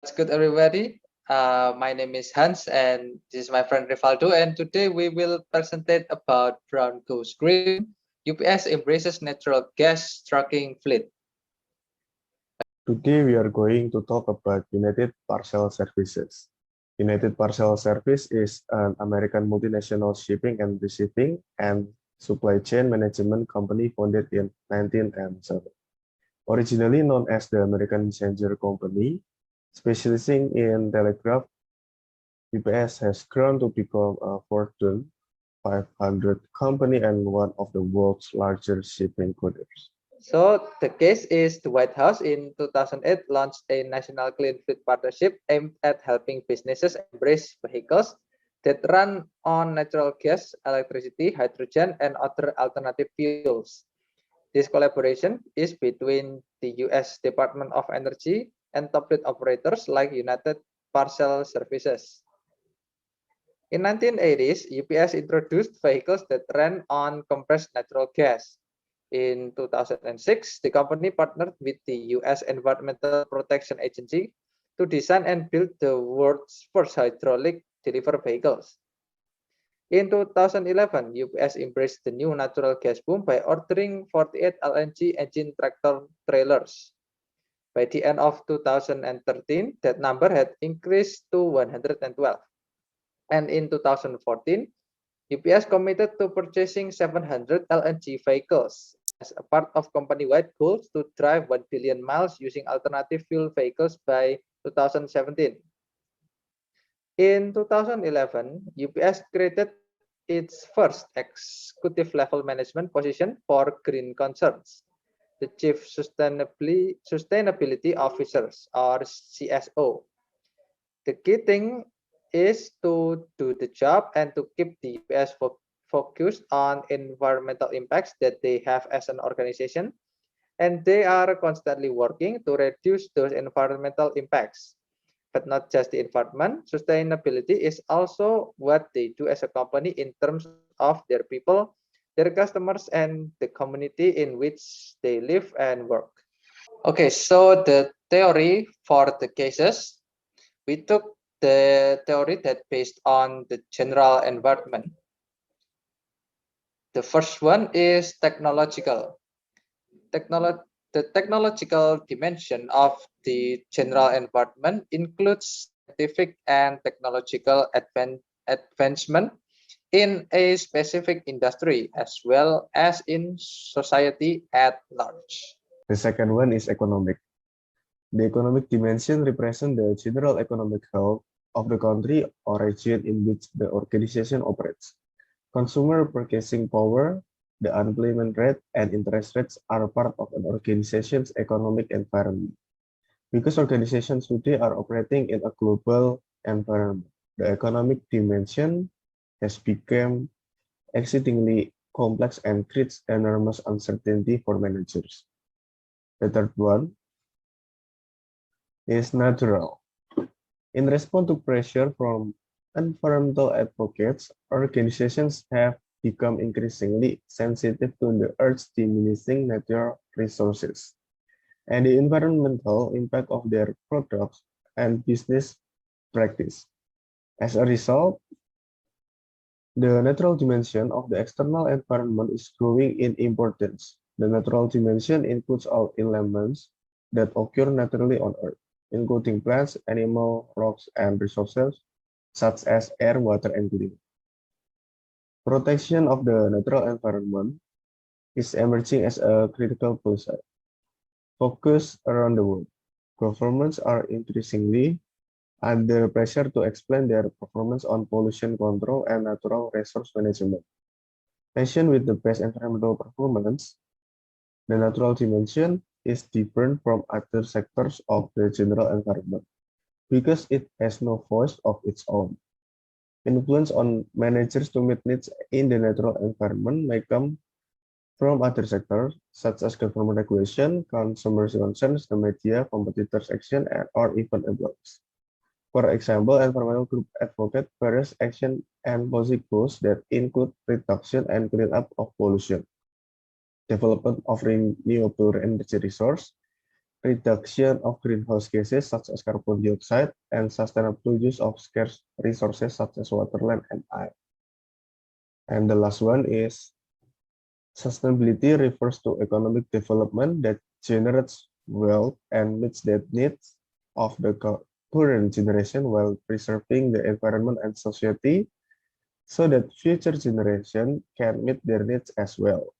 What's good, everybody? My name is Hans, and this is my friend Rivaldo. And today we will present about Brown Goes Green. UPS embraces natural gas trucking fleet. Today we are going to talk about United Parcel Services. United Parcel Service is an American multinational shipping and receiving and supply chain management company founded in 1907. Originally known as the American Messenger Company, specializing in telegraph, UPS has grown to become a Fortune 500 company and one of the world's largest shipping couriers. So the case is the White House in 2008 launched a national clean fleet partnership aimed at helping businesses embrace vehicles that run on natural gas, electricity, hydrogen, and other alternative fuels. This collaboration is between the U.S. Department of Energy and top fleet operators like United Parcel Services. In 1980s, UPS introduced vehicles that ran on compressed natural gas. In 2006, the company partnered with the U.S. Environmental Protection Agency to design and build the world's first hydraulic delivery vehicles. In 2011, UPS embraced the new natural gas boom by ordering 48 LNG engine tractor trailers. By the end of 2013, that number had increased to 112. And in 2014, UPS committed to purchasing 700 LNG vehicles as a part of company-wide goals to drive 1 billion miles using alternative fuel vehicles by 2017. In 2011, UPS created its first executive level management position for green concerns, the Chief Sustainability Officers or CSO. The key thing is to do the job and to keep the UPS focused on environmental impacts that they have as an organization, and they are constantly working to reduce those environmental impacts. But not just the environment, sustainability is also what they do as a company in terms of their people, their customers, and the community in which they live and work. Okay, so the theory for the cases, we took the theory that based on the general environment. The first one is technological. The technological dimension of the general environment includes scientific and technological advancement in a specific industry as well as in society at large. The second one is economic. The economic dimension represents the general economic health of the country or region in which the organization operates. Consumer purchasing power, the unemployment rate, and interest rates are part of an organization's economic environment. Because organizations today are operating in a global environment, the economic dimension has become exceedingly complex and creates enormous uncertainty for managers. The third one is natural. In response to pressure from environmental advocates, organizations have become increasingly sensitive to the Earth's diminishing natural resources and the environmental impact of their products and business practice. As a result, the natural dimension of the external environment is growing in importance. The natural dimension includes all elements that occur naturally on Earth, including plants, animals, rocks, and resources, such as air, water, and clean. Protection of the natural environment is emerging as a critical policy focus around the world. Governments are increasingly under pressure to explain their performance on pollution control and natural resource management. Mentioned with the best environmental performance, the natural dimension is different from other sectors of the general environment because it has no voice of its own. Influence on managers to meet needs in the natural environment may come from other sectors, such as government regulation, consumer concerns, the media, competitors' action, or even employees. For example, environmental groups advocate various action and policy goals that include reduction and cleanup of pollution, development of renewable energy resource, reduction of greenhouse gases such as carbon dioxide, and sustainable use of scarce resources such as water, land, and air. And the last one is sustainability refers to economic development that generates wealth and meets the needs of the current generation while preserving the environment and society so that future generations can meet their needs as well.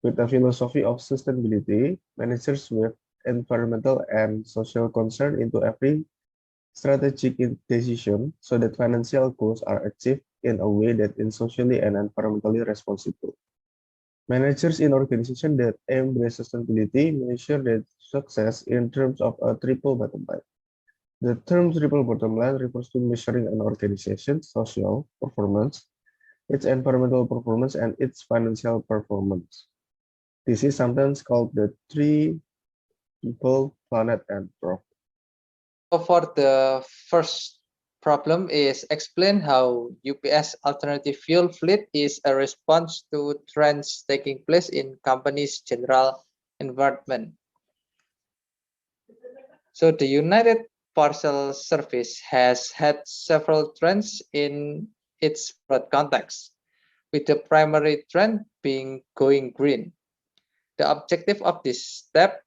With a philosophy of sustainability, managers with environmental and social concern into every strategic decision so that financial goals are achieved in a way that is socially and environmentally responsible. Managers in organizations that embrace sustainability measure their success in terms of a triple bottom line. The term triple bottom line refers to measuring an organization's social performance, its environmental performance, and its financial performance. This is sometimes called the three people, planet, and profit. So for the first problem is explain how UPS alternative fuel fleet is a response to trends taking place in company's general environment. So the United Parcel Service has had several trends in its broad context, with the primary trend being going green. The objective of this step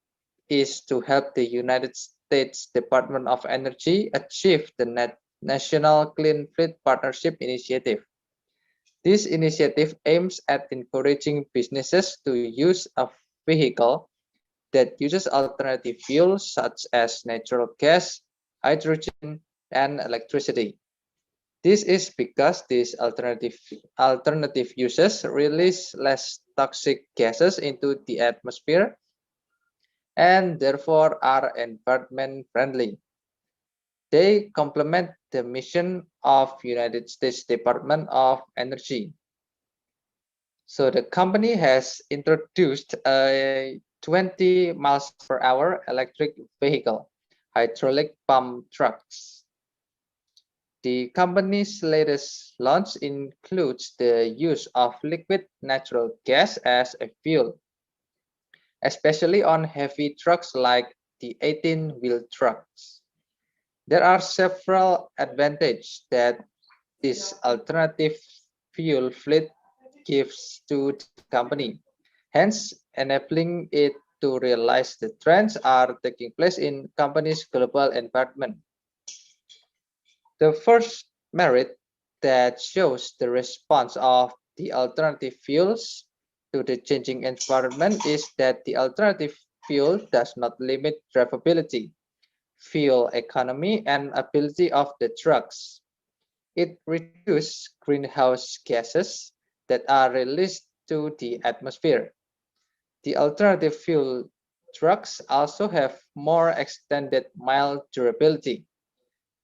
is to help the United States Department of Energy achieve the National Clean Fleet Partnership Initiative. This initiative aims at encouraging businesses to use a vehicle that uses alternative fuels such as natural gas, hydrogen, and electricity. This is because these alternative uses release less toxic gases into the atmosphere and therefore are environment friendly. They complement the mission of United States Department of Energy. So the company has introduced a 20 miles per hour electric vehicle, hydraulic pump trucks. The company's latest launch includes the use of liquid natural gas as a fuel, especially on heavy trucks like the 18-wheel trucks. There are several advantages that this alternative fuel fleet gives to the company, hence enabling it to realize the trends are taking place in company's global environment. The first merit that shows the response of the alternative fuels to the changing environment is that the alternative fuel does not limit drivability, fuel economy, and ability of the trucks. It reduces greenhouse gases that are released to the atmosphere. The alternative fuel trucks also have more extended mile durability,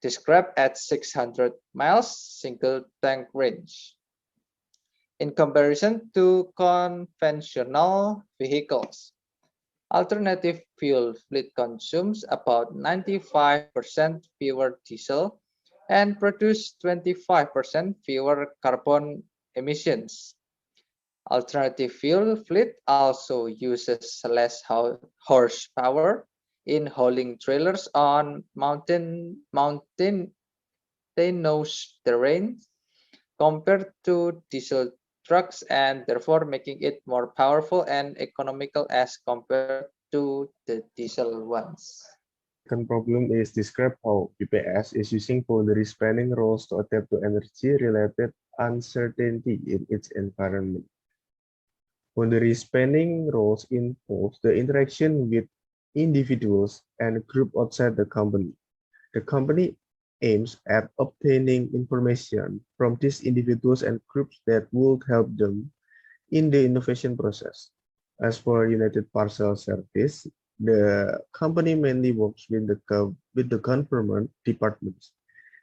described at 600 miles single tank range, in comparison to conventional vehicles. Alternative fuel fleet consumes about 95% fewer diesel and produce 25% fewer carbon emissions. Alternative fuel fleet also uses less horsepower in hauling trailers on mountainous terrain compared to diesel trucks and therefore making it more powerful and economical as compared to the diesel ones. Second problem is describe how UPS is using boundary spanning rules to adapt to energy-related uncertainty in its environment. Boundary spanning roles involve the interaction with individuals and groups outside the company. The company aims at obtaining information from these individuals and groups that would help them in the innovation process. As for United Parcel Service, the company mainly works with the government departments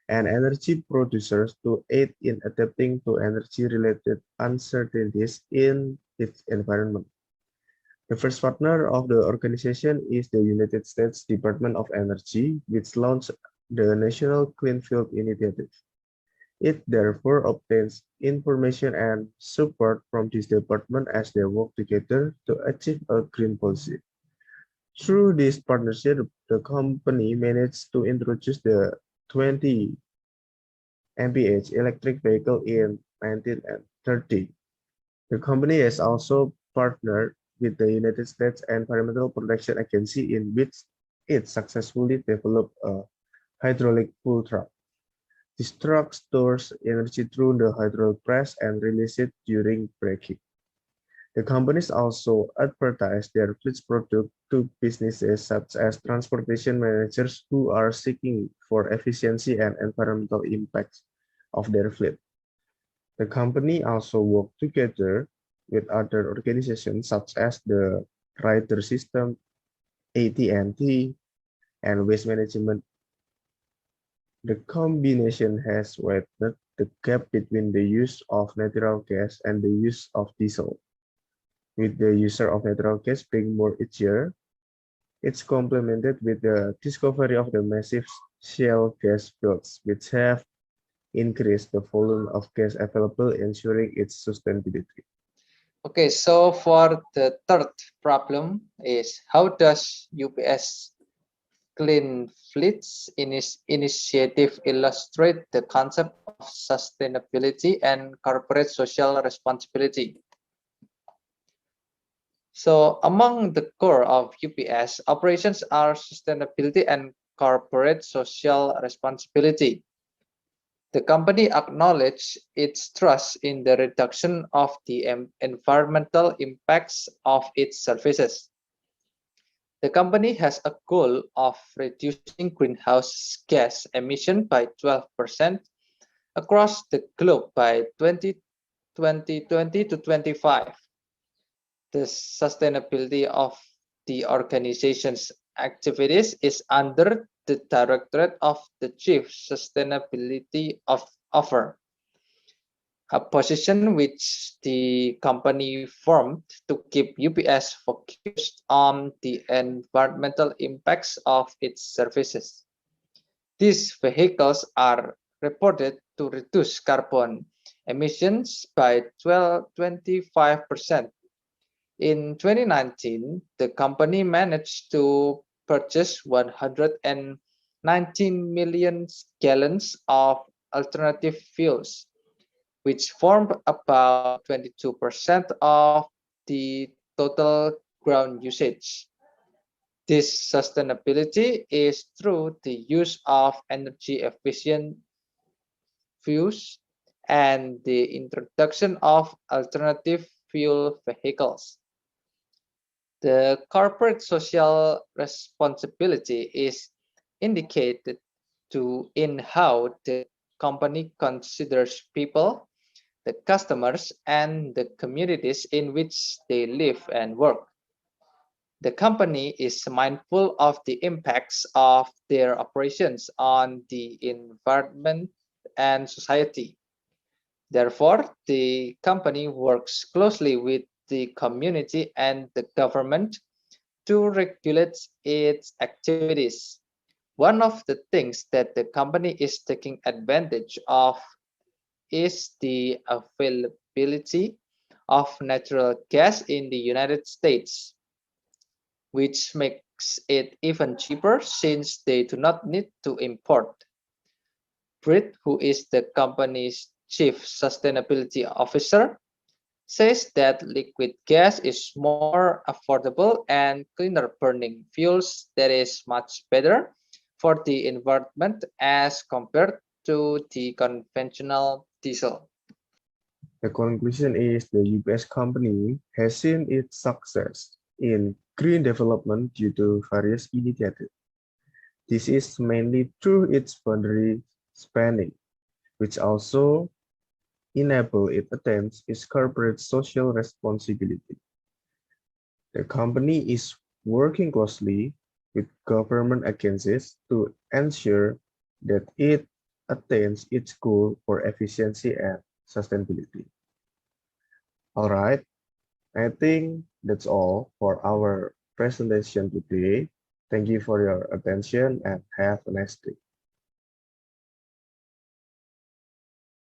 and energy producers to aid in adapting to energy-related uncertainties in its environment. The first partner of the organization is the United States Department of Energy, which launched the National Clean Field Initiative. It therefore obtains information and support from this department as they work together to achieve a green policy. Through this partnership, the company managed to introduce the 20 mph electric vehicle in 1930. The company has also partnered with the United States Environmental Protection Agency in which it successfully developed a hydraulic pull truck. This truck stores energy through the hydraulic press and releases it during braking. The companies also advertise their fleet's product to businesses such as transportation managers who are seeking for efficiency and environmental impacts of their fleet. The company also work together with other organizations such as the Rider System, AT&T, and Waste Management. The combination has widened the gap between the use of natural gas and the use of diesel. With the use of natural gas being more each year, it's complemented with the discovery of the massive shale gas fields, which have increased the volume of gas available, ensuring its sustainability. Okay, so for the third problem is how does UPS Clean Fleets initiative illustrate the concept of sustainability and corporate social responsibility? So among the core of UPS operations are sustainability and corporate social responsibility. The company acknowledged its trust in the reduction of the environmental impacts of its services. The company has a goal of reducing greenhouse gas emission by 12% across the globe by 2020 to 25. The sustainability of the organization's activities is under the Directorate of the Chief Sustainability Officer, a position which the company formed to keep UPS focused on the environmental impacts of its services. These vehicles are reported to reduce carbon emissions by 25%. In 2019, the company managed to purchase 119 million gallons of alternative fuels, which formed about 22% of the total ground usage. This sustainability is through the use of energy efficient fuels and the introduction of alternative fuel vehicles. The corporate social responsibility is indicated in how the company considers people, the customers, and the communities in which they live and work. The company is mindful of the impacts of their operations on the environment and society. Therefore, the company works closely with the community and the government to regulate its activities. One of the things that the company is taking advantage of is the availability of natural gas in the United States, which makes it even cheaper since they do not need to import. Britt, who is the company's chief sustainability officer, says that liquid gas is more affordable and cleaner burning fuels that is much better for the environment as compared to the conventional diesel. The conclusion is the UPS company has seen its success in green development due to various initiatives. This is mainly through its boundary spanning, which also enable it attains its corporate social responsibility. The company is working closely with government agencies to ensure that it attains its goal for efficiency and sustainability. All right, I think that's all for our presentation today. Thank you for your attention and have a nice day.